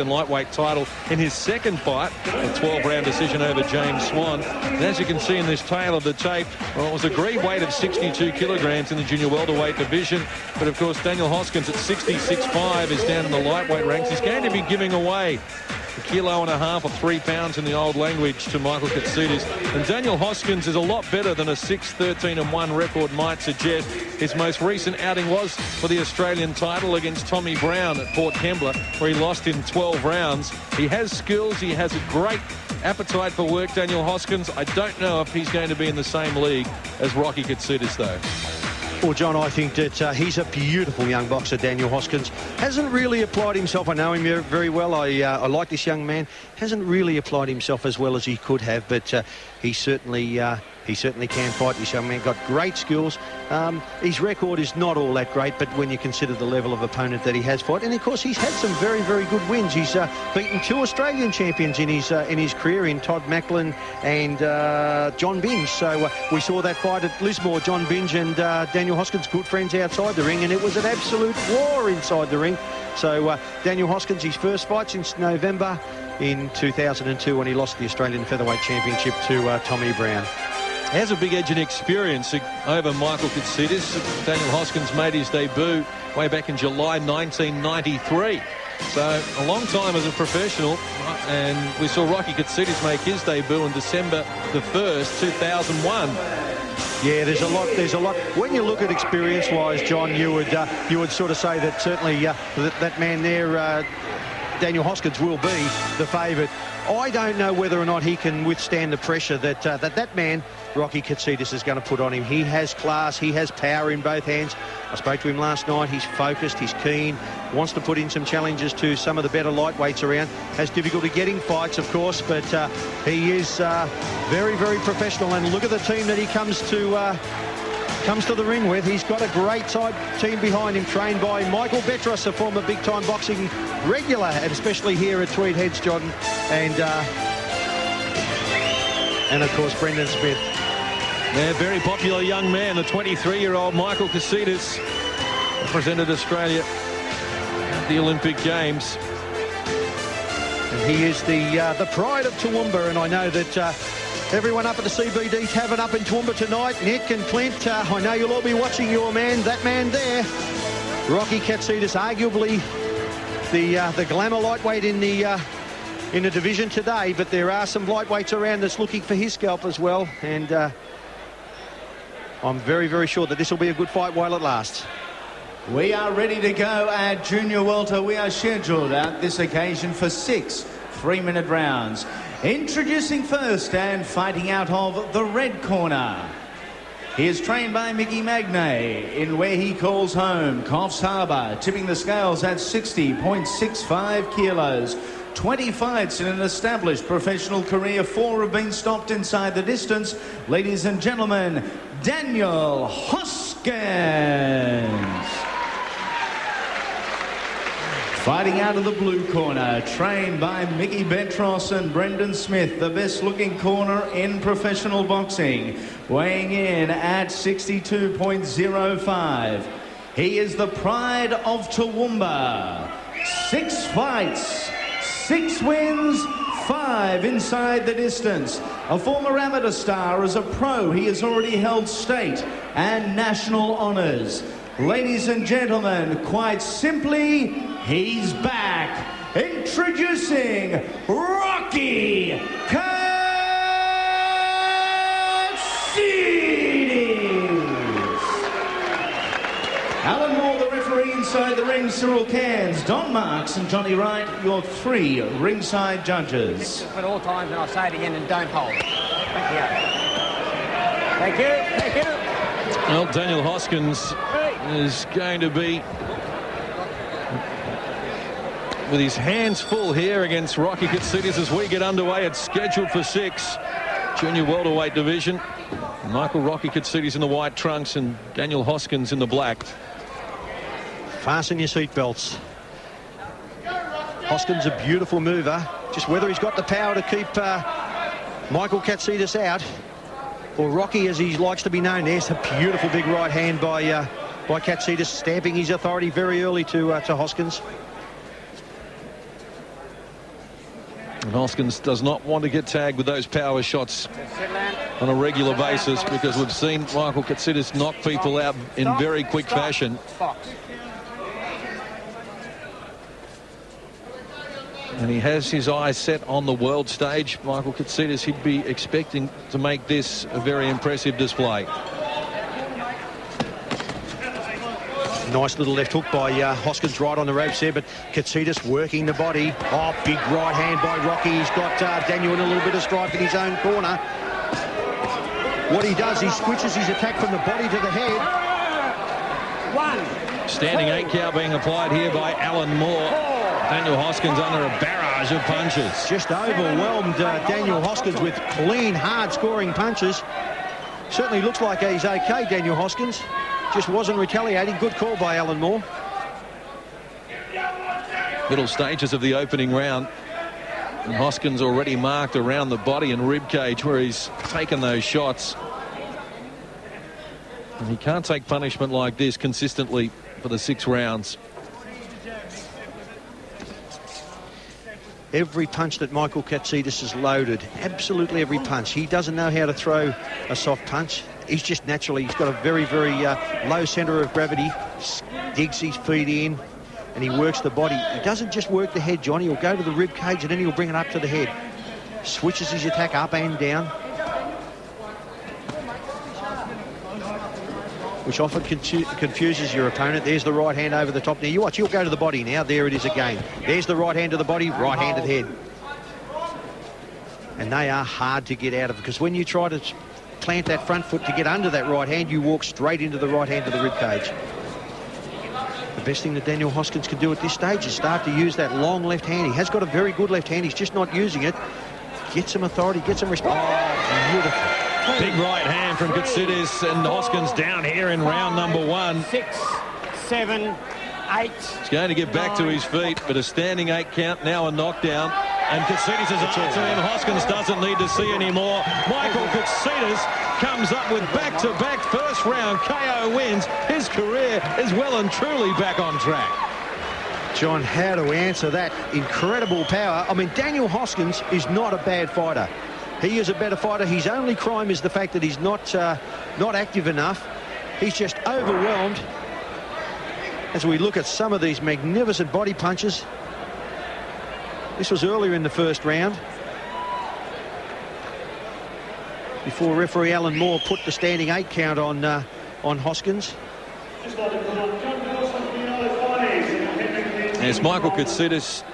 lightweight title in his second fight, a 12-round decision over James Swan. And as you can see in this tail of the tape, well, it was agreed weight of 62 kilograms in the junior welterweight division. But of course, Daniel Hoskins at 66.5 is down in the lightweight ranks. He's going to be giving away a kilo and a half or 3 pounds in the old language to Michael Katsidis. And Daniel Hoskins is a lot better than a 6-13-1 record might suggest. His most recent outing was for the Australian title against Tommy Brown at Port Kembla, where he lost in 12 rounds. He has skills. He has a great appetite for work, Daniel Hoskins. I don't know if he's going to be in the same league as Rocky Katsidis, though. Well, John, I think that he's a beautiful young boxer, Daniel Hoskins. Hasn't really applied himself. I know him very well. I like this young man. Hasn't really applied himself as well as he could have, but he certainly can fight. This young man got great skills. His record is not all that great, but when you consider the level of opponent that he has fought, and of course he's had some very, very good wins. He's beaten 2 Australian champions in his career, in Todd Macklin and John Binge. So we saw that fight at Lismore. John Binge and Daniel Hoskins, good friends outside the ring, and it was an absolute war inside the ring. So Daniel Hoskins, his first fight since November in 2002 when he lost the Australian Featherweight Championship to Tommy Brown. He has a big edge and experience over Michael Katsidis. Daniel Hoskins made his debut way back in July 1993. So a long time as a professional. And we saw Rocky Katsidis make his debut on December the 1st, 2001. Yeah, there's a lot. When you look at experience-wise, John, you would sort of say that certainly that man there, Daniel Hoskins, will be the favourite. I don't know whether or not he can withstand the pressure that man, Rocky Katsidis, is going to put on him. He has class, he has power in both hands. I spoke to him last night. He's focused, he's keen, wants to put in some challenges to some of the better lightweights around. Has difficulty getting fights, of course, but he is very, very professional. And look at the team that he comes to the ring with. He's got a great side team behind him, trained by Michael Betros, a former big-time boxing regular, and especially here at Tweed Heads, John, and of course Brendan Smith. Yeah, very popular young man, the 23-year-old Michael Katsidis, represented Australia at the Olympic Games. And he is the pride of Toowoomba, and I know that everyone up at the CBD's having up in Toowoomba tonight. Nick and Clint, I know you'll all be watching your man, that man there, Rocky Katsidis, arguably the glamour lightweight in the division today, but there are some lightweights around that's looking for his scalp as well, and I'm very, very sure that this will be a good fight while it lasts. We are ready to go at Junior Welter. We are scheduled at this occasion for 6 3-minute rounds. Introducing first and fighting out of the red corner. He is trained by Mickey Magnay in where he calls home, Coffs Harbour, tipping the scales at 60.65 kilos. 20 fights in an established professional career. 4 have been stopped inside the distance. Ladies and gentlemen, Daniel Hoskins. Fighting out of the blue corner, trained by Mickey Betros and Brendan Smith, the best-looking corner in professional boxing, weighing in at 62.05. He is the pride of Toowoomba. 6 fights, 6 wins, 5 inside the distance. A former amateur star, as a pro, he has already held state and national honours. Ladies and gentlemen, quite simply, he's back. Introducing Rocky Katsidis. Alan Moore, the referee inside the ring, Cyril Cairns, Don Marks and Johnny Wright, your 3 ringside judges. At all times, and I'll say it again, and don't hold. Thank you. Thank you. Thank you. Well, Daniel Hoskins is going to be with his hands full here against Rocky Katsidis as we get underway. It's scheduled for 6. Junior welterweight division. Michael Rocky Katsidis in the white trunks and Daniel Hoskins in the black. Fasten your seatbelts. Hoskins, a beautiful mover. Just whether he's got the power to keep Michael Katsidis out, or Rocky, as he likes to be known. There's a beautiful big right hand by Katsidis, stamping his authority very early to Hoskins. And Hoskins does not want to get tagged with those power shots on a regular basis, because we've seen Michael Katsidis knock people out in very quick fashion. And he has his eyes set on the world stage. Michael Katsidis, he'd be expecting to make this a very impressive display. Nice little left hook by Hoskins right on the ropes there, but Katsidis working the body. Oh, big right hand by Rocky. He's got Daniel in a little bit of strife in his own corner. What he does, he switches his attack from the body to the head. Standing 8 count being applied here by Alan Moore. Daniel Hoskins under a barrage of punches. Just overwhelmed Daniel Hoskins with clean, hard-scoring punches. Certainly looks like he's okay, Daniel Hoskins. Just wasn't retaliating. Good call by Alan Moore. Middle stages of the opening round. And Hoskins already marked around the body and rib cage where he's taken those shots. And he can't take punishment like this consistently for the 6 rounds. Every punch that Michael Katsidis has loaded, absolutely every punch. He doesn't know how to throw a soft punch. He's just naturally, he's got a very, very low centre of gravity, digs his feet in, and he works the body. He doesn't just work the head, Johnny. He'll go to the rib cage and then he'll bring it up to the head. Switches his attack up and down, which often confuses your opponent. There's the right hand over the top. Now you watch, he'll go to the body now. There it is again. There's the right hand to the body, right hand to the head. And they are hard to get out of, because when you try to plant that front foot to get under that right hand, you walk straight into the right hand to the rib cage. The best thing that Daniel Hoskins can do at this stage is start to use that long left hand. He has got a very good left hand. He's just not using it. Get some authority, get some respect. Oh, beautiful. Big right hand from Katsidis, and Hoskins down here in round number 1. 6, 7, 8. He's going to get back to his feet, but a standing 8 count, now a knockdown. And Katsidis is up to him. Hoskins doesn't need to see any more. Michael Katsidis comes up with back-to-back first round KO wins. His career is well and truly back on track. John, how to answer that? Incredible power. I mean, Daniel Hoskins is not a bad fighter. He is a better fighter. His only crime is the fact that he's not active enough. He's just overwhelmed. As we look at some of these magnificent body punches. This was earlier in the first round, before referee Alan Moore put the standing 8 count on Hoskins. Yes, Michael Katsidis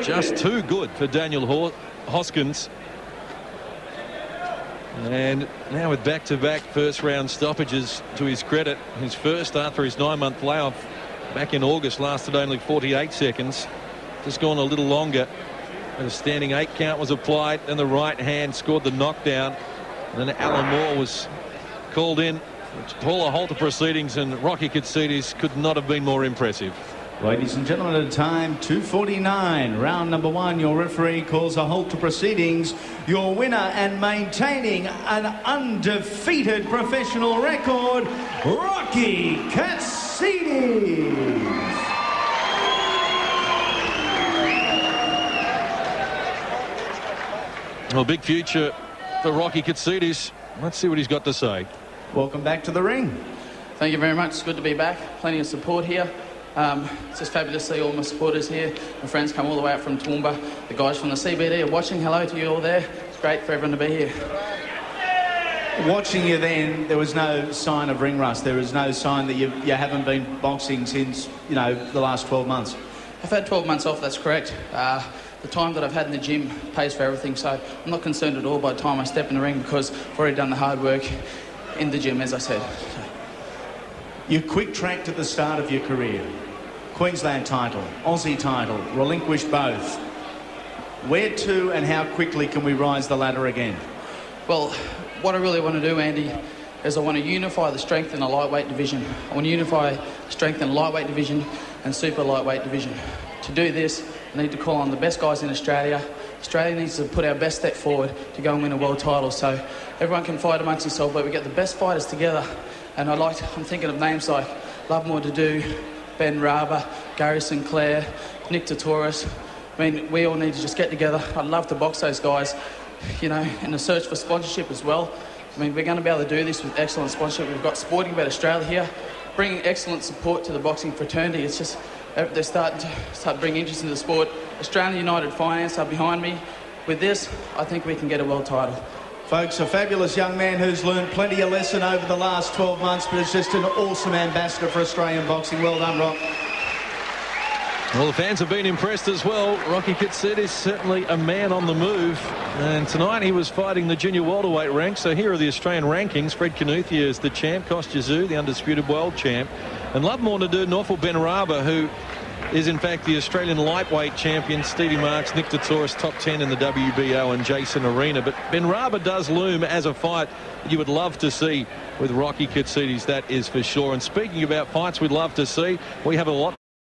just too good for Daniel Hoskins. And now with back-to-back first-round stoppages to his credit, his first after his 9-month layoff back in August lasted only 48 seconds. Just gone a little longer. And a standing 8 count was applied, and the right hand scored the knockdown. And then Alan Moore was called in to call a halt to proceedings, and Rocky Katsidis could not have been more impressive. Ladies and gentlemen, at a time 2:49, round number 1, your referee calls a halt to proceedings. Your winner and maintaining an undefeated professional record, Rocky Katsidis. Well, big future for Rocky Katsidis. Let's see what he's got to say. Welcome back to the ring. Thank you very much. It's good to be back. Plenty of support here. It's just fabulous to see all my supporters here. My friends come all the way out from Toowoomba. The guys from the CBD are watching. Hello to you all there. It's great for everyone to be here. Watching you then, there was no sign of ring rust. There was no sign that you haven't been boxing since, you know, the last 12 months. I've had 12 months off, that's correct. The time that I've had in the gym pays for everything, so I'm not concerned at all by the time I step in the ring, because I've already done the hard work in the gym, as I said. You quick-tracked at the start of your career. Queensland title, Aussie title, relinquished both. Where to and how quickly can we rise the ladder again? Well, what I really want to do, Andy, is I want to unify the strength in the lightweight division. I want to unify strength in the lightweight division and super lightweight division. To do this, I need to call on the best guys in Australia. Australia needs to put our best step forward to go and win a world title, so everyone can fight amongst themselves, but we get the best fighters together. And I'm thinking of names like Lovemore Dadu, Ben Raba, Gary Sinclair, Nick Tatoris, I mean, we all need to just get together. I'd love to box those guys, you know, in the search for sponsorship as well. I mean, we're going to be able to do this with excellent sponsorship. We've got Sporting Bet Australia here, bringing excellent support to the boxing fraternity. It's just, they're starting to bring interest in the sport. Australian United Finance are behind me. With this, I think we can get a world title. Folks, a fabulous young man who's learned plenty of lesson over the last 12 months, but is just an awesome ambassador for Australian boxing. Well done, Rock. Well, the fans have been impressed as well. Rocky Katsidis certainly a man on the move. And tonight he was fighting the junior welterweight rank. So here are the Australian rankings. Fred Knuthia is the champ. Kostya Tszyu, the undisputed world champ. And Lovemore to do Norfolk Benrahma, who is in fact the Australian lightweight champion. Stevie Marks, Nick Tatoris, top 10 in the WBO, and Jason Arena. But Benrahma does loom as a fight you would love to see with Rocky Katsidis, that is for sure. And speaking about fights we'd love to see, we have a lot